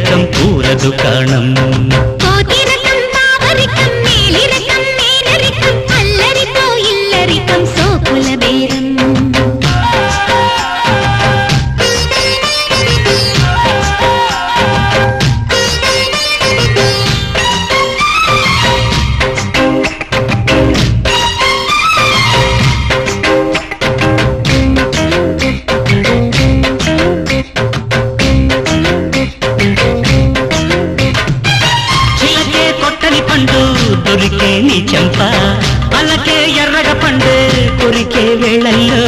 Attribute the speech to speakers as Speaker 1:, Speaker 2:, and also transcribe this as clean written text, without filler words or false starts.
Speaker 1: పేదరికం పూల దుకాణం
Speaker 2: సోకుల బేరం
Speaker 1: దొరికే నీ చెంప అలకే ఎర్రగ పండు కొరికే వేళల్లో